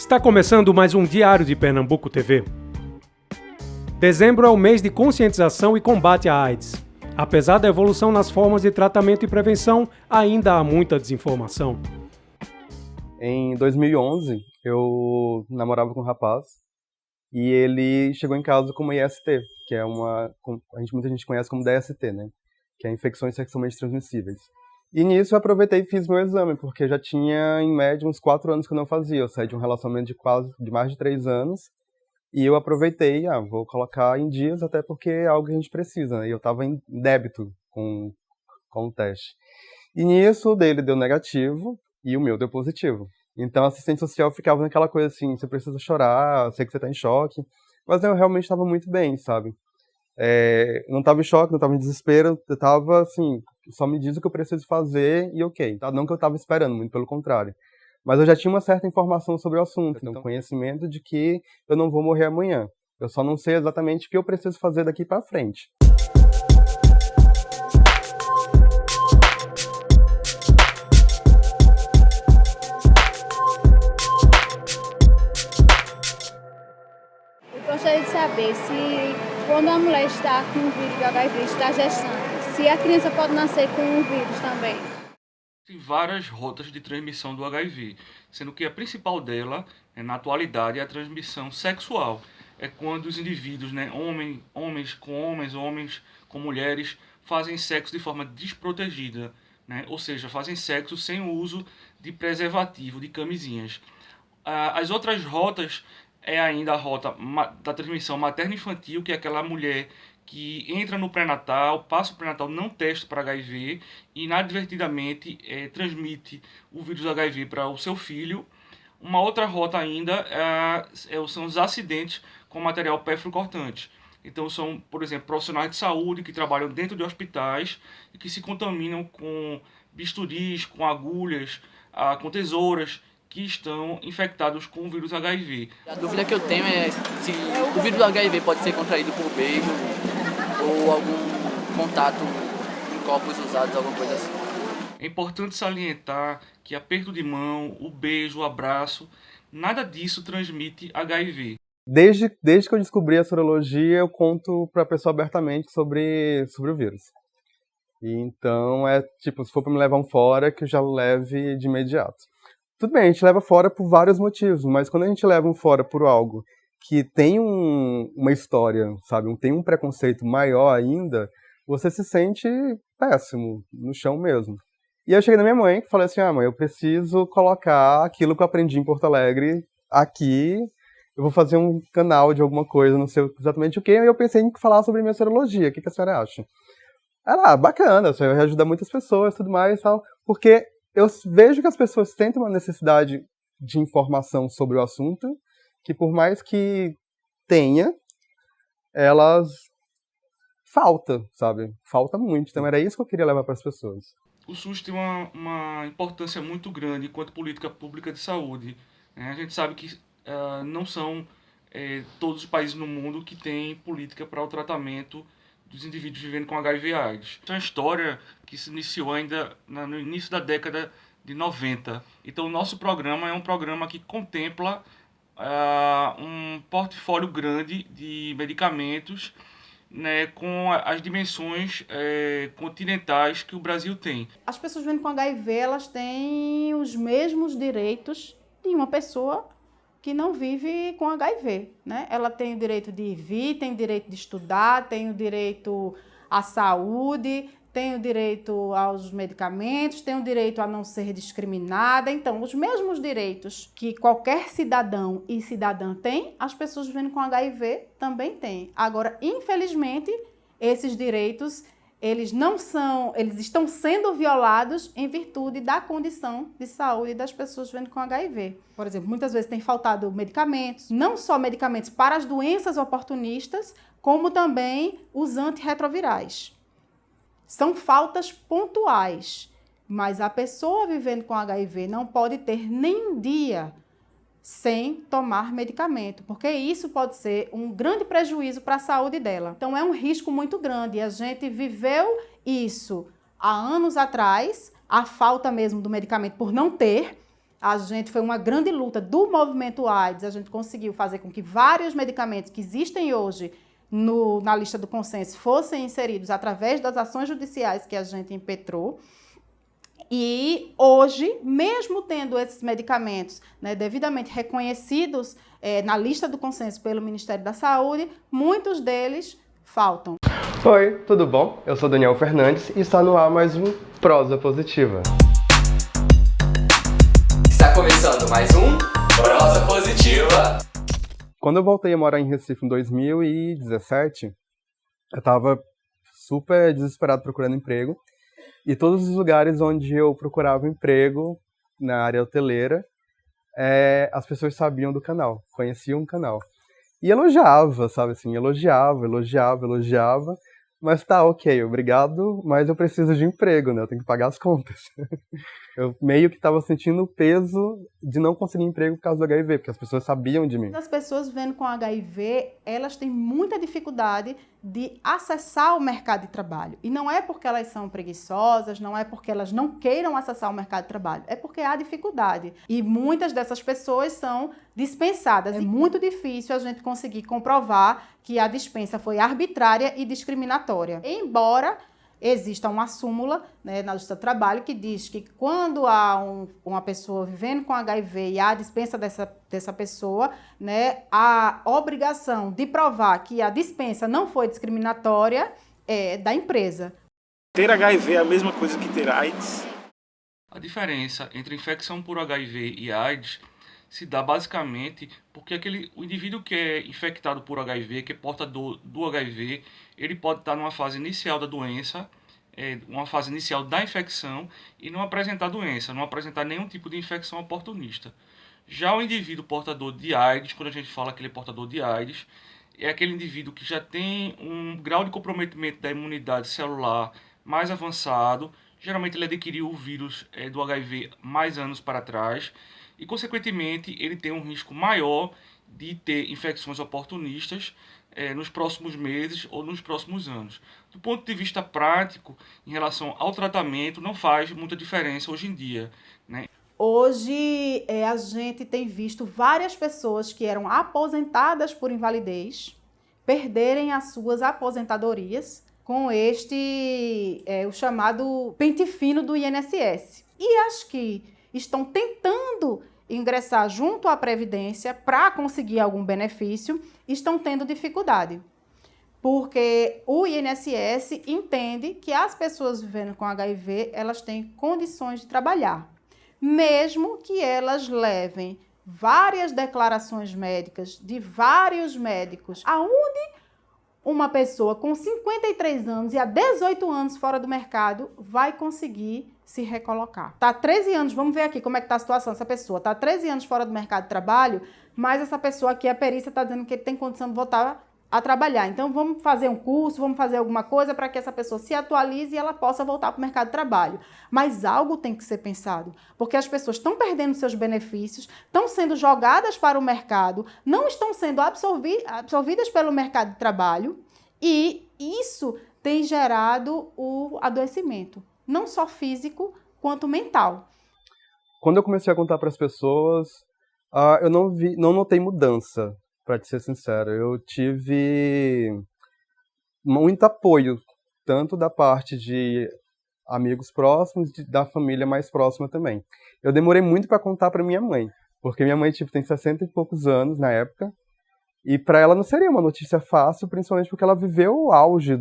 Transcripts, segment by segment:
Está começando mais um Diário de Pernambuco TV. Dezembro é o mês de conscientização e combate à AIDS. Apesar da evolução nas formas de tratamento e prevenção, ainda há muita desinformação. Em 2011, eu namorava com um rapaz e ele chegou em casa com uma IST, que é muita gente conhece como DST, né? Que é infecções sexualmente transmissíveis. E nisso eu aproveitei e fiz meu exame, porque já tinha, em média, uns 4 anos que eu não fazia. Eu saí de um relacionamento de mais de 3 anos, e eu aproveitei, vou colocar em dias, até porque é algo que a gente precisa, né? E eu estava em débito com o teste. E nisso, o dele deu negativo, e o meu deu positivo. Então a assistente social ficava naquela coisa assim, você precisa chorar, sei que você tá em choque, mas eu realmente estava muito bem, sabe? Eu não estava em choque, não estava em desespero, eu estava assim, só me diz o que eu preciso fazer e ok. Tá? Não que eu estava esperando, muito pelo contrário. Mas eu já tinha uma certa informação sobre o assunto, então conhecimento de que eu não vou morrer amanhã. Eu só não sei exatamente o que eu preciso fazer daqui para frente. Eu gostaria de saber se quando a mulher está com o vírus do HIV, está gestante, se a criança pode nascer com o vírus também. Tem várias rotas de transmissão do HIV, sendo que a principal dela, na atualidade, é a transmissão sexual. É quando os indivíduos, homens com homens, homens com mulheres, fazem sexo de forma desprotegida, ou seja, fazem sexo sem o uso de preservativo, de camisinhas. As outras rotas é ainda a rota da transmissão materno-infantil, que é aquela mulher que entra no pré-natal, passa o pré-natal, não testa para HIV e inadvertidamente transmite o vírus HIV para o seu filho. Uma outra rota ainda são os acidentes com material pérfuro-cortante. Então são, por exemplo, profissionais de saúde que trabalham dentro de hospitais e que se contaminam com bisturis, com agulhas, com tesouras, que estão infectados com o vírus HIV. A dúvida que eu tenho é se o vírus do HIV pode ser contraído por beijo ou algum contato em copos usados, alguma coisa assim. É importante salientar que aperto de mão, o beijo, o abraço, nada disso transmite HIV. Desde que eu descobri a sorologia, eu conto para a pessoa abertamente sobre o vírus. E então se for para me levar um fora, que eu já leve de imediato. Tudo bem, a gente leva fora por vários motivos, mas quando a gente leva um fora por algo que tem uma história, sabe, tem um preconceito maior ainda, você se sente péssimo, no chão mesmo. E eu cheguei na minha mãe e falei assim, mãe, eu preciso colocar aquilo que eu aprendi em Porto Alegre aqui, eu vou fazer um canal de alguma coisa, não sei exatamente o que, e eu pensei em falar sobre minha sorologia, o que a senhora acha? Ela, bacana, você vai ajudar muitas pessoas, tudo mais e tal, porque eu vejo que as pessoas sentem uma necessidade de informação sobre o assunto, que por mais que tenha, elas falta, sabe? Falta muito. Então era isso que eu queria levar para as pessoas. O SUS tem uma importância muito grande enquanto política pública de saúde. A gente sabe que não são todos os países no mundo que têm política para o tratamento dos indivíduos vivendo com HIV/AIDS. É uma história que se iniciou ainda no início da década de 90. Então o nosso programa é um programa que contempla um portfólio grande de medicamentos, com as dimensões continentais que o Brasil tem. As pessoas vivendo com HIV, elas têm os mesmos direitos de uma pessoa que não vive com HIV, né? Ela tem o direito de vir, tem o direito de estudar, tem o direito à saúde, tem o direito aos medicamentos, tem o direito a não ser discriminada. Então, os mesmos direitos que qualquer cidadão e cidadã tem, as pessoas vivendo com HIV também têm. Agora, infelizmente, esses direitos eles estão sendo violados em virtude da condição de saúde das pessoas vivendo com HIV. Por exemplo, muitas vezes tem faltado medicamentos, não só medicamentos para as doenças oportunistas, como também os antirretrovirais. São faltas pontuais, mas a pessoa vivendo com HIV não pode ter nem um dia sem tomar medicamento, porque isso pode ser um grande prejuízo para a saúde dela. Então é um risco muito grande. A gente viveu isso há anos atrás, a falta mesmo do medicamento por não ter, Foi uma grande luta do movimento AIDS, a gente conseguiu fazer com que vários medicamentos que existem hoje na lista do consenso fossem inseridos através das ações judiciais que a gente impetrou. E hoje, mesmo tendo esses medicamentos, né, devidamente reconhecidos na lista do consenso pelo Ministério da Saúde, muitos deles faltam. Oi, tudo bom? Eu sou Daniel Fernandes e está no ar mais um Prosa Positiva. Está começando mais um Prosa Positiva. Quando eu voltei a morar em Recife em 2017, eu estava super desesperado procurando emprego. E todos os lugares onde eu procurava emprego, na área hoteleira, as pessoas sabiam do canal, conheciam o canal. E elogiava, sabe assim, elogiava. Mas tá, ok, obrigado, mas eu preciso de emprego, né? Eu tenho que pagar as contas. Eu meio que estava sentindo o peso de não conseguir emprego por causa do HIV, porque as pessoas sabiam de mim. As pessoas vivendo com HIV, elas têm muita dificuldade de acessar o mercado de trabalho. E não é porque elas são preguiçosas, não é porque elas não queiram acessar o mercado de trabalho, é porque há dificuldade. E muitas dessas pessoas são dispensadas. É muito difícil a gente conseguir comprovar que a dispensa foi arbitrária e discriminatória. Embora exista uma súmula, né, na Justiça do Trabalho que diz que quando há uma pessoa vivendo com HIV e há a dispensa dessa pessoa, né, a obrigação de provar que a dispensa não foi discriminatória é da empresa. Ter HIV é a mesma coisa que ter AIDS? A diferença entre infecção por HIV e AIDS se dá basicamente porque o indivíduo que é infectado por HIV, que é portador do HIV, ele pode estar numa fase inicial da doença, uma fase inicial da infecção, e não apresentar doença, não apresentar nenhum tipo de infecção oportunista. Já o indivíduo portador de AIDS, quando a gente fala que ele é portador de AIDS, é aquele indivíduo que já tem um grau de comprometimento da imunidade celular mais avançado. Geralmente ele adquiriu o vírus do HIV mais anos para trás, e, consequentemente, ele tem um risco maior de ter infecções oportunistas nos próximos meses ou nos próximos anos. Do ponto de vista prático, em relação ao tratamento, não faz muita diferença hoje em dia, né? Hoje, a gente tem visto várias pessoas que eram aposentadas por invalidez perderem as suas aposentadorias com o chamado pente fino do INSS. E as que estão tentando ingressar junto à Previdência para conseguir algum benefício, estão tendo dificuldade. Porque o INSS entende que as pessoas vivendo com HIV, elas têm condições de trabalhar. Mesmo que elas levem várias declarações médicas de vários médicos, aonde uma pessoa com 53 anos e há 18 anos fora do mercado vai conseguir se recolocar. Tá 13 anos, vamos ver aqui como é que tá a situação dessa pessoa. Tá 13 anos fora do mercado de trabalho, mas essa pessoa aqui, a perícia, está dizendo que ele tem condição de voltar a trabalhar. Então vamos fazer um curso, vamos fazer alguma coisa para que essa pessoa se atualize e ela possa voltar para o mercado de trabalho. Mas algo tem que ser pensado, porque as pessoas estão perdendo seus benefícios, estão sendo jogadas para o mercado, não estão sendo absorvidas pelo mercado de trabalho, e isso tem gerado o adoecimento, não só físico, quanto mental. Quando eu comecei a contar para as pessoas, eu não notei mudança, para te ser sincero. Eu tive muito apoio, tanto da parte de amigos próximos, da família mais próxima também. Eu demorei muito para contar para minha mãe, porque minha mãe tem 60 e poucos anos na época, e para ela não seria uma notícia fácil, principalmente porque ela viveu o auge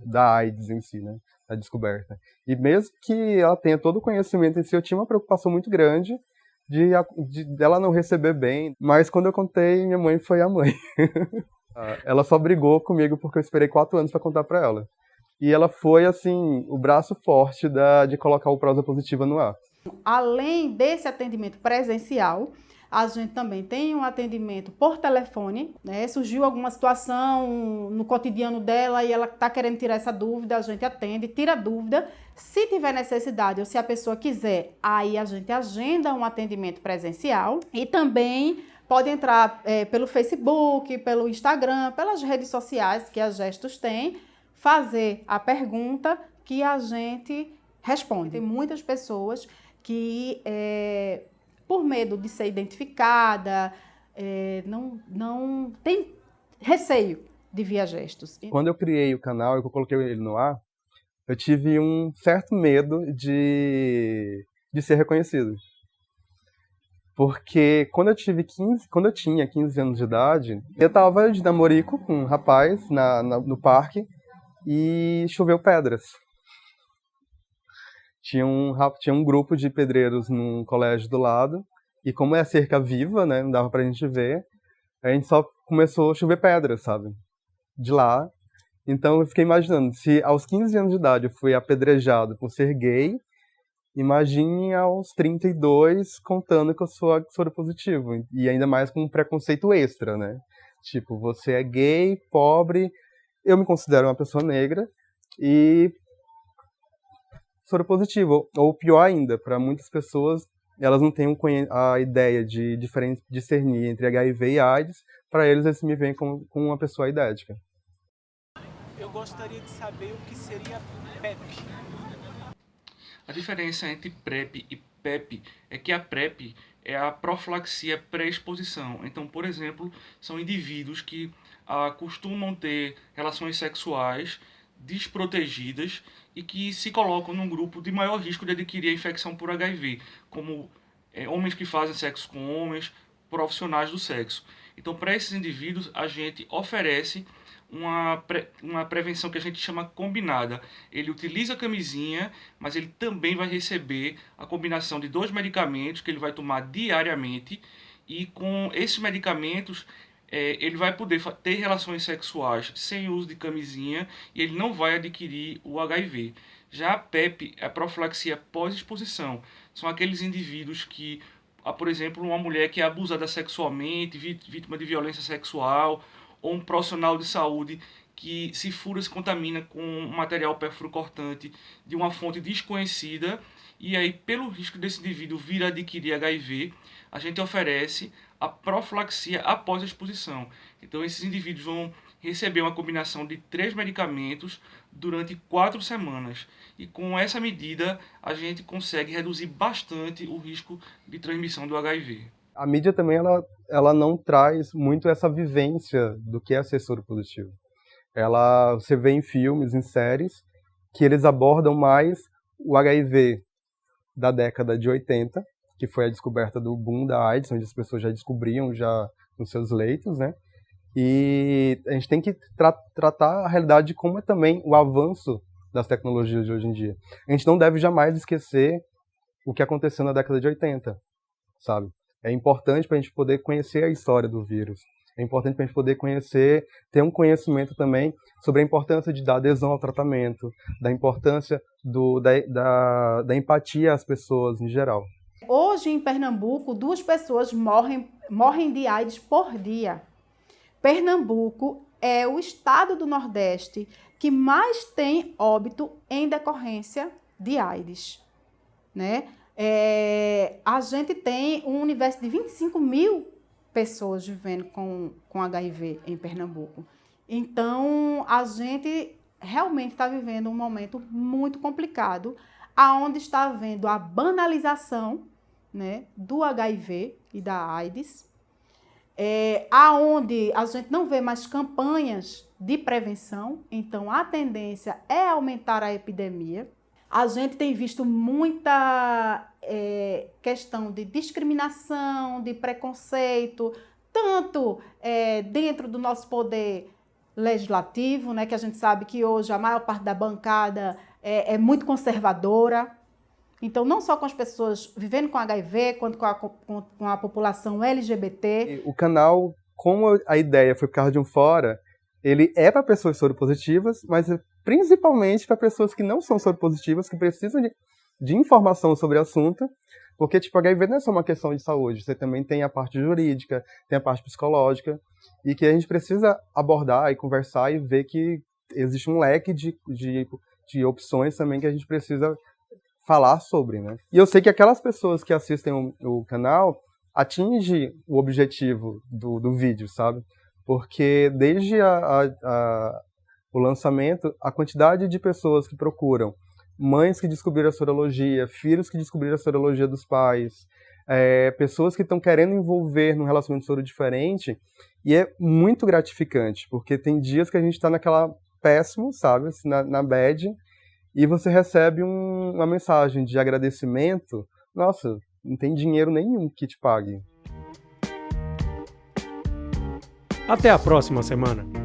da AIDS em si, né? Da descoberta. E mesmo que ela tenha todo o conhecimento em si, eu tinha uma preocupação muito grande dela não receber bem. Mas quando eu contei, minha mãe foi a mãe. Ela só brigou comigo porque eu esperei 4 anos para contar para ela. E ela foi, assim, o braço forte de colocar o Prosa Positiva no ar. Além desse atendimento presencial, a gente também tem um atendimento por telefone, né? Surgiu alguma situação no cotidiano dela e ela está querendo tirar essa dúvida, a gente atende, tira a dúvida. Se tiver necessidade ou se a pessoa quiser, aí a gente agenda um atendimento presencial. E também pode entrar pelo Facebook, pelo Instagram, pelas redes sociais que a Gestos tem, fazer a pergunta que a gente responde. Tem muitas pessoas que por medo de ser identificada, não tem receio de via gestos. Quando eu criei o canal e eu coloquei ele no ar, eu tive um certo medo de ser reconhecido. Porque quando eu tinha 15 anos de idade, eu estava de namorico com um rapaz no parque e choveu pedras. Tinha um grupo de pedreiros num colégio do lado, e como é a cerca viva, né, não dava pra gente ver, a gente só começou a chover pedras, sabe? De lá. Então eu fiquei imaginando, se aos 15 anos de idade eu fui apedrejado por ser gay, imagine aos 32 contando que eu sou soropositivo. E ainda mais com um preconceito extra, né? Tipo, você é gay, pobre, eu me considero uma pessoa negra e soropositivo. Ou pior ainda, para muitas pessoas, elas não têm a ideia de discernir entre HIV e AIDS, para eles me veem como uma pessoa aidética. Eu gostaria de saber o que seria PrEP. A diferença entre PrEP e PEP é que a PrEP é a profilaxia pré-exposição. Então, por exemplo, são indivíduos que costumam ter relações sexuais desprotegidas e que se colocam num grupo de maior risco de adquirir a infecção por HIV, como homens que fazem sexo com homens, profissionais do sexo. Então, para esses indivíduos, a gente oferece uma prevenção que a gente chama combinada. Ele utiliza a camisinha, mas ele também vai receber a combinação de 2 medicamentos que ele vai tomar diariamente, e com esses medicamentos ele vai poder ter relações sexuais sem uso de camisinha e ele não vai adquirir o HIV. Já a PEP é a profilaxia pós-exposição. São aqueles indivíduos que, por exemplo, uma mulher que é abusada sexualmente, vítima de violência sexual, ou um profissional de saúde que se fura, se contamina com um material perfluorocortante de uma fonte desconhecida, e aí, pelo risco desse indivíduo vir a adquirir HIV, a gente oferece a profilaxia após a exposição. Então, esses indivíduos vão receber uma combinação de 3 medicamentos durante 4 semanas. E com essa medida, a gente consegue reduzir bastante o risco de transmissão do HIV. A mídia também ela não traz muito essa vivência do que é ser soropositivo. Você vê em filmes, em séries, que eles abordam mais o HIV da década de 80, que foi a descoberta do boom da AIDS, onde as pessoas já descobriam já nos seus leitos, né? E a gente tem que tratar a realidade como é também o avanço das tecnologias de hoje em dia. A gente não deve jamais esquecer o que aconteceu na década de 80, sabe? É importante para a gente poder conhecer a história do vírus. É importante para a gente poder ter um conhecimento também sobre a importância de dar adesão ao tratamento, da importância da empatia às pessoas em geral. Hoje, em Pernambuco, 2 pessoas morrem de AIDS por dia. Pernambuco é o estado do Nordeste que mais tem óbito em decorrência de AIDS, né? A gente tem um universo de 25 mil pessoas vivendo com HIV em Pernambuco. Então, a gente realmente está vivendo um momento muito complicado, aonde está havendo a banalização, né, do HIV e da AIDS, aonde a gente não vê mais campanhas de prevenção, então a tendência é aumentar a epidemia. A gente tem visto muita questão de discriminação, de preconceito, tanto dentro do nosso poder legislativo, né, que a gente sabe que hoje a maior parte da bancada é muito conservadora. Então, não só com as pessoas vivendo com HIV, quanto com a população LGBT. O canal, como a ideia foi por causa de um fora, ele é para pessoas soropositivas, mas principalmente para pessoas que não são soropositivas, que precisam de informação sobre o assunto, porque tipo, HIV não é só uma questão de saúde, você também tem a parte jurídica, tem a parte psicológica, e que a gente precisa abordar e conversar e ver que existe um leque de opções também que a gente precisa falar sobre, né? E eu sei que aquelas pessoas que assistem o canal atingem o objetivo do vídeo, sabe? Porque desde o lançamento, a quantidade de pessoas que procuram, mães que descobriram a sorologia, filhos que descobriram a sorologia dos pais, pessoas que estão querendo envolver num relacionamento de soro diferente, e é muito gratificante, porque tem dias que a gente está naquela péssimo, sabe, assim, na bad, e você recebe uma mensagem de agradecimento. Nossa, não tem dinheiro nenhum que te pague. Até a próxima semana.